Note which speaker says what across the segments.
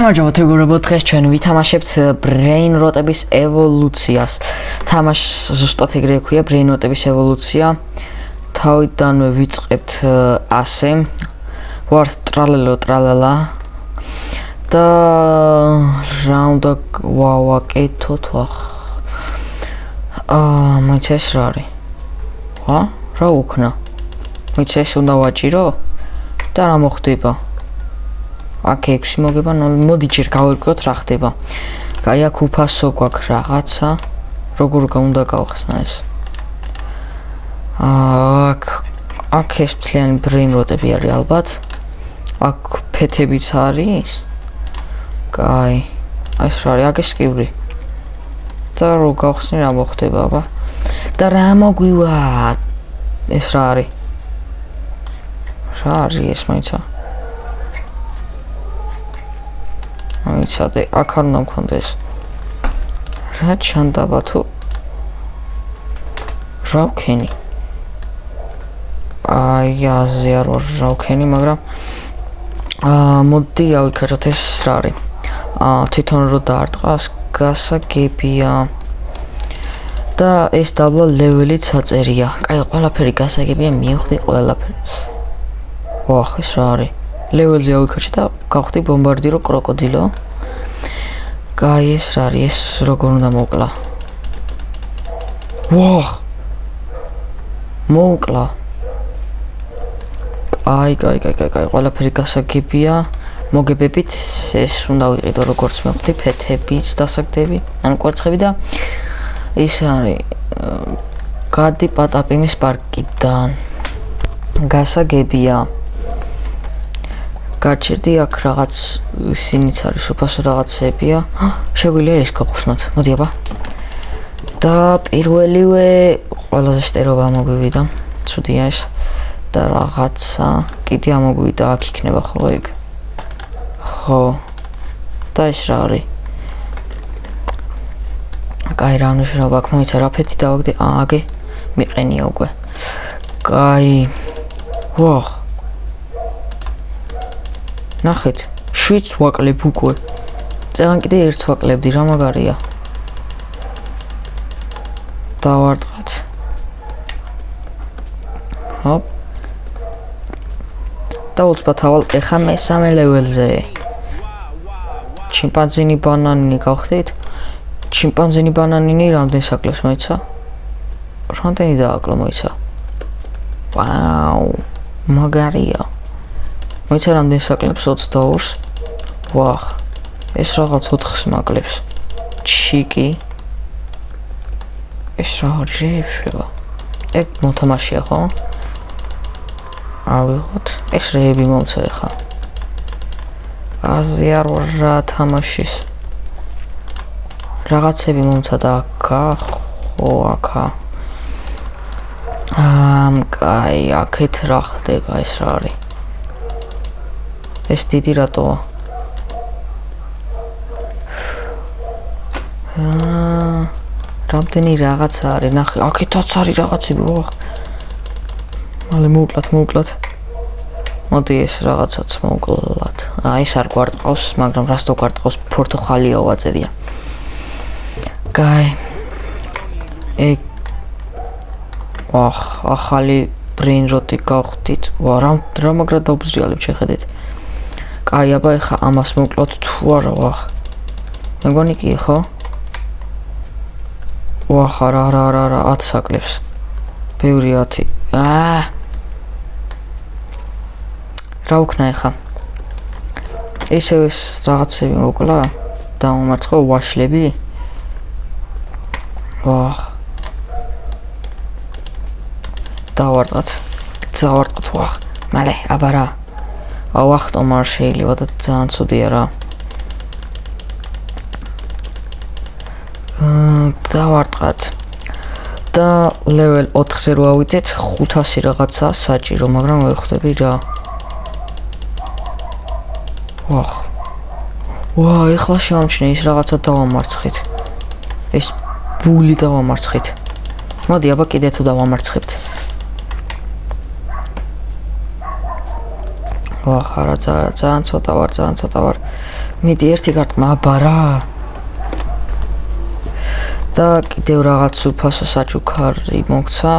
Speaker 1: გამარჯობა თეგურებო, დღეს ჩვენ ვითამაშებთ brain rot-ების ევოლუციას. თამაშს ზუსტად ეგრე ექვია brain rot-ების ევოლუცია. თავიდანვე ვიწყებთ ასე. ვართ ტრალელო ტრალალა. და რა უნდა ვაკეთოთ ვახ. მოიცეს რა არის? რა უქნა? მოიცეს უნდა ვაჭირო? და რა მოხდება? აქ 6 მოგება, მოდი ჯერ გავერკვიოთ რა ხდება. აი აქ უფასო გვაქვს რაღაცა. როგორ უნდა გავხსნა ეს? აქ ეს მთლიანი brain rot-ები არის ალბათ. აქ ფეთებიც არის. კაი. აი ეს რა არის? აქ ეს კიბრი. და რო გავხსნი რა მოხდება, აბა. და რა მოგვივა? ეს რა არის? რა არის ეს მაიცა? აიცადე, აქ არ უნდა მქონდეს. რა ჩანდაბა თუ? რა ვქენი? აი, აზე არ ვარ რა ვქენი, მაგრამ მოდი ავიქაჩოთ ეს რა არის. თვითონ რო დაარტყას, გასაგებია. და ეს დაბლა ლეველიც აწერია. კაი, ყველაფერი გასაგებია, მივხვდი ყველაფერს. ვახ, ეს რა არის? ლეველზე ავიქაჩე და გავხდი ბომბარდირო კროკოდილო. კაი, ეს რა არის? ეს როგორ უნდა მოკლა? ვახ! მოკლა. კაი, ყველაფერი გასაგებია. მოგებებით ეს უნდა ვიყიდო როგორც მოვხდი, ფეთებიც დასაგდები, ან კვერცხები და ის არის გადი პატაპიმის პარკიდან. გასაგებია. გაჩერდი აქ რაღაც ისინიც არის უფასო რაღაცებია. შეგვიძლია ეს გავხსნათ. მოდი აბა. და პირველივე ყველაზე სტერობა მოგვივიდა. ცუდია ეს. და რაღაცა კიდე ამოგვივიდა აქ იქნება ხო ეგ? ხო. და ეს რა არის? კაი, რა მნიშვნელობა აქვს? მოიცა რა ფეთი დავაგდე? აგე მიყენია უკვე. კაი. ვახ. ნახეთ, 7 ვაკლებ უკვე. წეგან კიდე 1 ვაკლებდი, რა მაგარია. დავარტყათ. ჰოპ. და უცბად ავალ ეხა მესამე ლეველზე. ჩიმპანზინი ბანანინი გავხდით? ჩიმპანზინი ბანანინი რამდენს აკლებს მოიცა? რამდენი დააკლო მოიცა? ვაუ, მაგარია. მოიცა რამდენს აკლებს 22-ს? ვახ, ეს რაღაც 4-ს მაკლებს. ჩიკი. ეს რა არის? ეგ მოთამაშია ხო? ავიღოთ. ეს რეები მომცა ეხა. აზე არ ვარ რა თამაშის. რაღაცები მომცა და აქა, ხო აქა. კაი, აქეთ რა ხდება ეს რა არის? ეს დიდი რატოა? რამდენი რაღაცა არის, ნახე, აქეთაც არის რაღაცები, ვახ. მალე მოვკლათ. მოდი ეს რაღაცაც მოვკლათ. ეს არ გვარტყავს, მაგრამ რას თო გვარტყავს, პორტოხალიაო აწერია. კაი. ეგ ვახ, ახალი brain rot-ი გავხდით. რა მაგრად დაუბზრიალებ შეხედეთ. კაი, აბა ეხა ამას მოვკლოთ თუ არა, ვახ. მეგონი კი ხო? ვახ, არა, 10 აკლებს. ბევრი 10. რა ვქნა ეხა? ესე ეს რაღაცები მოკლა? დავამარცხო ვაშლები? ვახ. დავარტყათ ვახ. მალე, აბა რა. ავახტო მარ შეიძლება და ძალიან ცუდია რა. დავარტყათ. და level 4-ზე რო ავიდეთ, 500 რაღაცა საჭირო, მაგრამ ვერ ხვდები რა. ვახ. ეხლა შემჩნე ის რაღაცა დავამარცხით. ეს ბული დავამარცხით. მოდი აბა კიდე თუ დავამარცხებთ. ვახ, არა, ძალიან ცოტა ვარ. მიდი ერთი კარტყმა, აბა რა. და კიდევ რაღაც უფასო საჩუქარი მოგცა.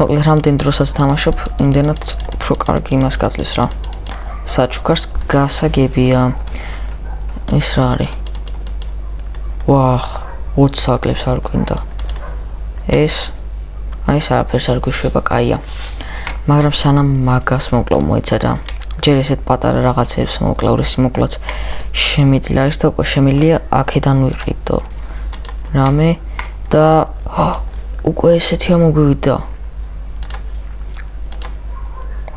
Speaker 1: მოკლედ რამდენ დროსაც თამაშობ, იმდენად უფრო კარგი იმას გაძლევს რა. საჩუქარს გასაგებია. ეს რა არის? ვახ, 20 საკლებს არ გვინდა. ეს არაფერს არ გვიშვება, კაია. მაგრამ სანამ მაგას მოკლავ მოიცადა. ჯერ ესეთ პატარა რაღაცებს მოკლავრისი მოკლაც შემიძლია ის და უკვე შემიძლია აქედან ვიყიდო. რამე და უკვე ესეთი ამოგვივიდა.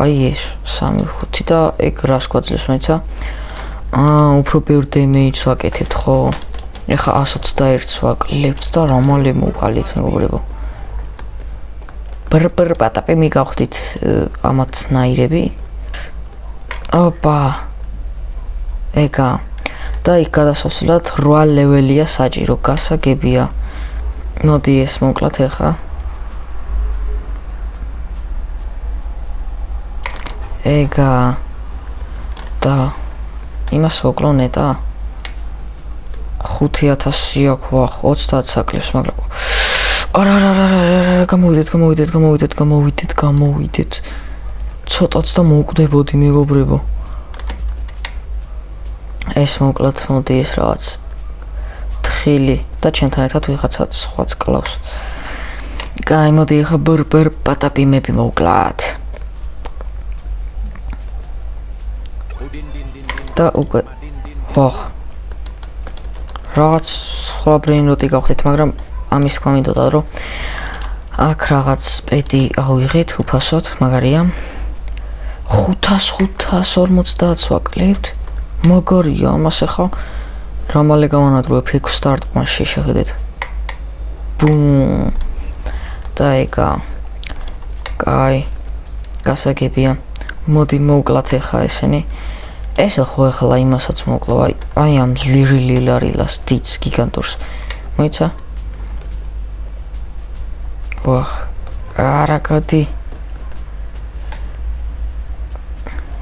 Speaker 1: აი ეს 3-5 და ეგ რას გვაძლევს მეცა? უფრო ბევრ დემეიჯს ვაკეთებთ ხო? ეხა 121-ს ვაკლებთ და რამალე მოვყალით მეგობრებო. ბრ პატაპი მიგავხდით ამათ ნაირები. ოპა. ეგა. და იქ გადასასვლელად 8 ლეველია საჭირო, გასაგებია. მოდი ეს მოკლათ ეხა. ეგა. და იმას ვოკლო ნეტა. 5000 აქვს, ვახ, 30 საკლებს, მაგრამ არა, გამოვიდეთ. ცოტაც და მოვკვდებოდი, მეგობრებო. ეს მოკლათ, მოდი ეს რაღაც თხილი და ჩემთან ერთად ვიღაცაც სხვაც კლავს. კაი, მოდი ახლა ბრ პატაპიმები მოვკლათ. და უკვე ვახ. რაღაც სხვა ბრეინროტი გავხდით, მაგრამ ამის თქვა მინდოდა, რომ აქ რაღაც პეტი ავიღეთ უფასოდ, მაგარია. 550 ვაკლებთ. მაგარია, ამას ახლა რამალე გავანადგურებ ფიქ სტარტყმაში შეხედეთ. ბუმ. და ეგა. კაი. გასაგებია. მოდი მოვკლათ ახლა ესენი. ეს ხო ახლა იმასაც მოკლავ, აი ამ ლირილარილას დიც გიგანტურს. მოიცა? ვახ. არა გადი.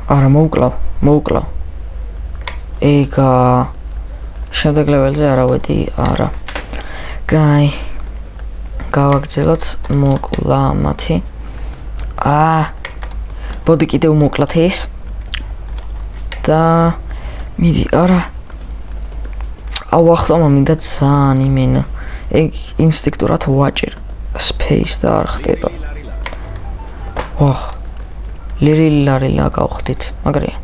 Speaker 1: არა მოვკლავ. ეგა. შემდეგ ლეველზე არა ვედი, არა. კაი. გავაგრძელოთ მოკლა მათი. ბოდი კიდევ მოკლათ ეს. და მიდი, არა. ახლა მინდა ძალიან იმენა. ეგ ინსტინქტურად ვაჭერ space და არ ხდება. ვახ. ლირილარილა გავხდით. მაგარია.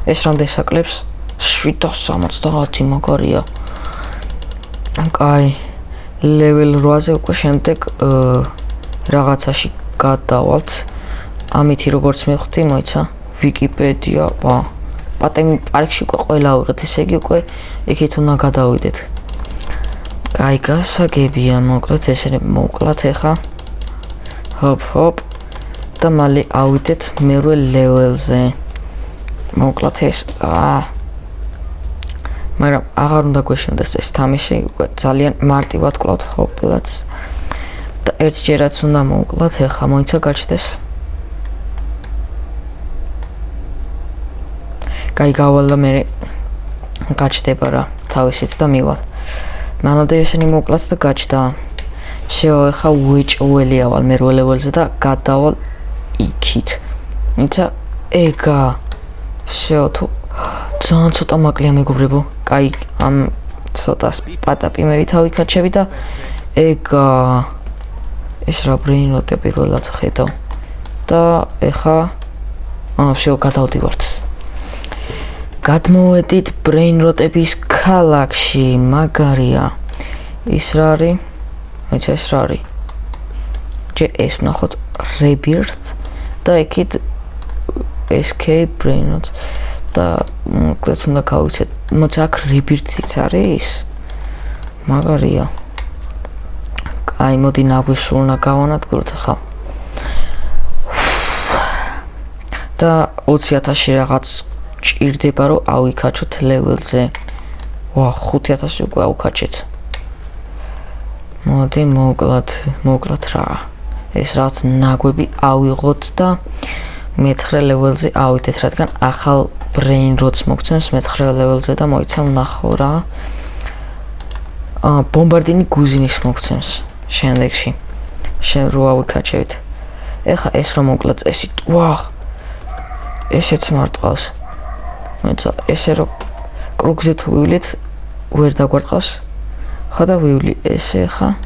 Speaker 1: ეს რამდენ საკლებს? 770 მაგარია. კაი. level 8-ზე უკვე შემდეგ რაღაცაში გადავალთ. ამითი როგორც მივხვდი, მოიცა, ვიკიპედია, პატემი პარკში უკვე ყველა ავიღეთ, ესე იგი უკვე იქით უნდა გადავიდეთ. კაი, გასაგებია, მოკლედ ესენი მოვკლათ ახლა. ჰოპ. და მალე ავიდეთ მერვე ლეველზე. მოვკლათ ეს. მაგრამ აღარ უნდა გვეშინდეს ეს თამაში, უკვე ძალიან მარტივად ვკლავთ ჰოპლაც. და ერთჯერაც უნდა მოვკლათ, ახლა მოიცა გაჩნდეს. კაი, გავალ და მე გაჩნდება რა, თავისით და მივალ. მანამდე ესენი მოვკლათ და გაჩნდა. შეო, ახლა უეჭველი ავალ მერვე ლეველზე და გადავალ იქით. იცი, ეგა. შეო, თუ ძალიან ცოტა მაკლია მეგობრებო. კაი, ამ ცოტას პატაპიმები თავიქაჩები და ეგა. ეს რა ბრეინროტია პირველად ხედავ. და ეხა შეო გადავდივართ. გადმოვედით ბრეინროტების ქალაქში, მაგარია. ის რა არის? მეც ეს რა არის? ჯერ ეს ვნახოთ rebirth და იქით escape brainrots და მოკლედ უნდა გავიცეთ. მოცა აქ rebirth-იც არის? მაგარია. კაი, მოდი ნაგვისურნა გავანადგუროთ ახლა. და 20,000 რაღაც ჭირდება რომ ავიქაჩოთ ლეველზე. ვა, 5,000 უკვე ავიქაჩეთ. მოდი მოკლათ რა. ეს რაც ნაგვები ავიღოთ და მე-9 ლეველზე ავიდეთ, რადგან ახალ brain rots მოგცემს მე-9 level-ზე და მოიცა ვნახო რა. ბომბარდინი გუზინის მოგცემს შემდეგში. შენ რო ავიკაჩევით. ეხა ეს რომ მოკლა წესით. ვაჰ. ესეც მარტყავს. მოიცა ესე რო კრუგზე თუ ვივლით ვერ დაგვარტყავს. ხა და ვივლი ესე ხა.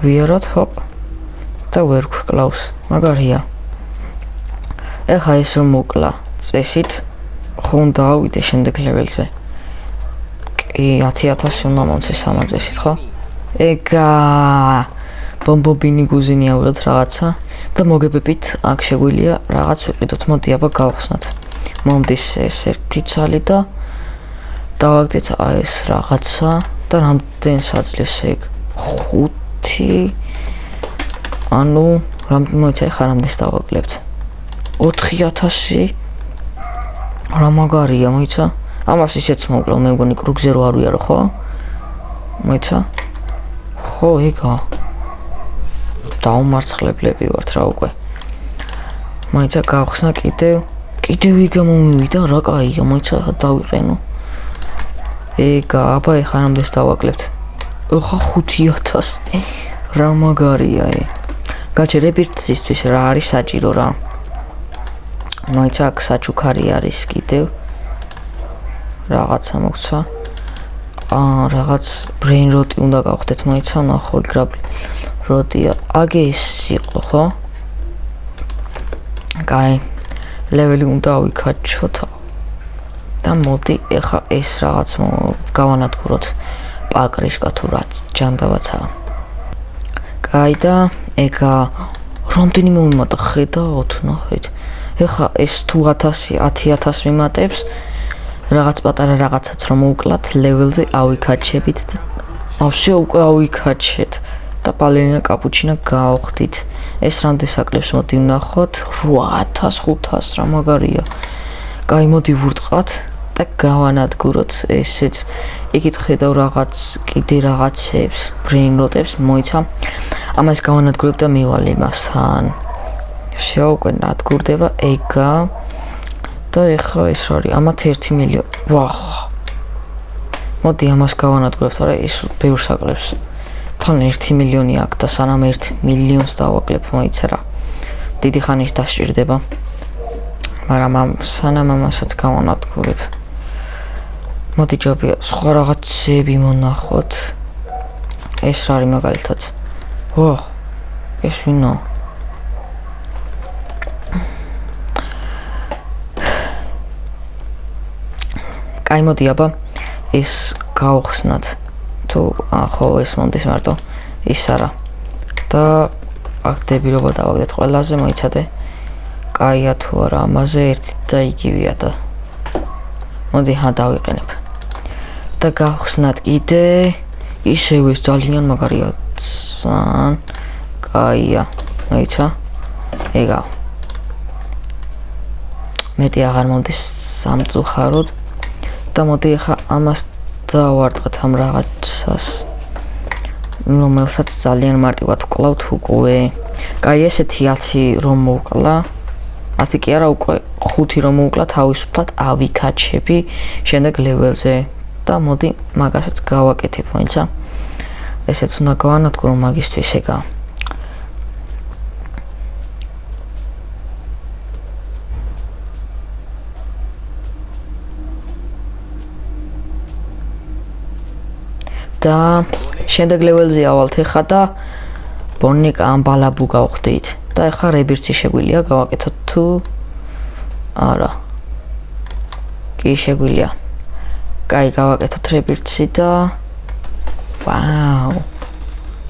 Speaker 1: ვიაროთ ჰოპ. და ვერ გვკლავს. მაგარია. ეხა ეს რომ მოკლა წესით ხო უნდა ავიდე შემდეგ level-ზე. კი 10000 უნდა მომცეს ამ წესით ხო? ეგა ბომბობინი გუზინი ავიღეთ რაღაცა და მოგებებით აქ შეგვიძლია რაღაც ვიყიდოთ. მოდი აბა გავხსნათ. მომდის ეს ერთი ცალი და დავაგდეთ აი ეს რაღაცა და რამდენს აძლევს ეგ 5 ანუ მოიცა ხარ რამდენს დავაგლებთ 4000 რა მაგარია მოიცა ამას ისეც მოვკლავ მე მგონი კრუგზე რო არ ვიარო ხო მოიცა ხო ეგა დაუმარცხლებლები ვართ რა უკვე მოიცა გავხსნა კიდევ იგა მომივიდა რა კაია მოიცა ხა დავიყენო ეგა აბა ეხა რამდენს დავაკლებთ ხა 5000 რა მაგარია გაჩერებირთისთვის რა არის საჭირო რა მოიცა აქ საჩუქარი არის კიდევ რაღაცა მოგცა რაღაც brain rot უნდა გავხდეთ მოიცა ნახო გრაბლი როტია აგე ის იყო ხო კაი ლეველი უნდა ავიქაჩოთ და მოდი ეხა ეს რაღაც გავანადგუროთ პაკრიშკა თუ რაც ჯანდავაცაა კაი და ეგა რამდენი მომიმატა ხედავთ ნახეთ ეხა ეს თუ 10000 მიმატებს რაღაც პატარა რაღაცაც რომ მოვკლათ ლეველზე ავიქაჩებით და ავსე უკვე ავიქაჩეთ და ბალერინა კაპუჩინა გავხდით ეს რამდენს აკლებს მოდი ვნახოთ 8500 რა მაგარია კაი მოდი ვურტყათ და გავანადგუროთ ესეც იქით ხედავ რაღაც კიდე რაღაცებს brain rotებს მოიცა ამას გავანადგურებ და მივალ იმასთან უკვე ნადგურდება ეგა და ეხლა ეს არის ამათ 1 მილიონი ვახ მოდი ამას გავანადგურებთ არა ის ბევრს აკლებს თან 1 მილიონი აქვს და სანამ 1 მილიონს დავაკლებ მოიცა რა დიდი ხანის დასჭირდება მაგრამ სანამ ამასაც გავანადგურებ მოდი ჯობია სხვა რაღაცები მონახოთ ეს რა არის მაგალითად ვახ ეს ვინო კაი მოდი აბა ეს გავხსნათ თუ ხო ეს მომდის მარტო ის არა და აქ დებილობა დავაგდეთ ყველაზე მოიცადე კაია თუ არა ამაზე ერთი და იგივეა და მოდი ხა დავიყენებ და გავხსნათ კიდე ისევ ეს ძალიან მაგარია ძალიან კაია მოიცა ეგა მეტი აღარ მომდის სამწუხაროდ და მოდი ახლა ამას დავარტყეთ ამ რაღაცას რომელსაც ძალიან მარტივად ვკლავთ უკვე კაი ესეთი 10 რომ მოვკლა 10 კი არა უკვე 5 რომ მოვკლა თავისუფლად ავიქაჩები შემდეგ ლეველზე და მოდი მაგასაც გავაკეთებ მოიცა ესეც უნდა გავანადგურო მაგისთვის ეგა და შემდეგ ლეველზე ავალთ ეხა და ბონიკა ამ ბალაბუ გავხდით და ეხა რებირცი შეგვიძლია გავაკეთოთ თუ არა კი შეგვიძლია კაი გავაკეთოთ რებირცი და ვაუ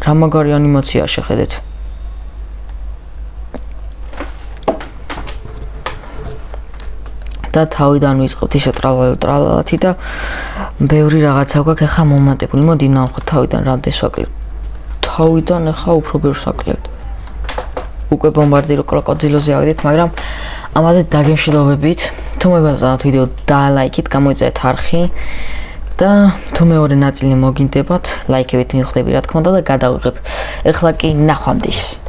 Speaker 1: რა მაგარი ანიმაცია შეხედეთ და თავიდან ვიწყებთ ისე ტრალალათი და ბევრი რაღაცა გვაქვს ახლა მომატებული მოდი ნახოთ თავიდან რამდენს ვაკლებთ თავიდან ახლა უფრო ბევრს ვაკლებთ უკვე ბომბარდირო კროკოდილოზე ავიდეთ მაგრამ ამაზე დაგემშვიდობებით თუ მოგაზარდოთ ვიდეო დალაიქით გამოიწერეთ არხი და თუ მეორე ნაწილი მოგინდებათ ლაიქებით მივხვდები რა თქმა უნდა და გადავიღებ ახლა კი ნახვამდის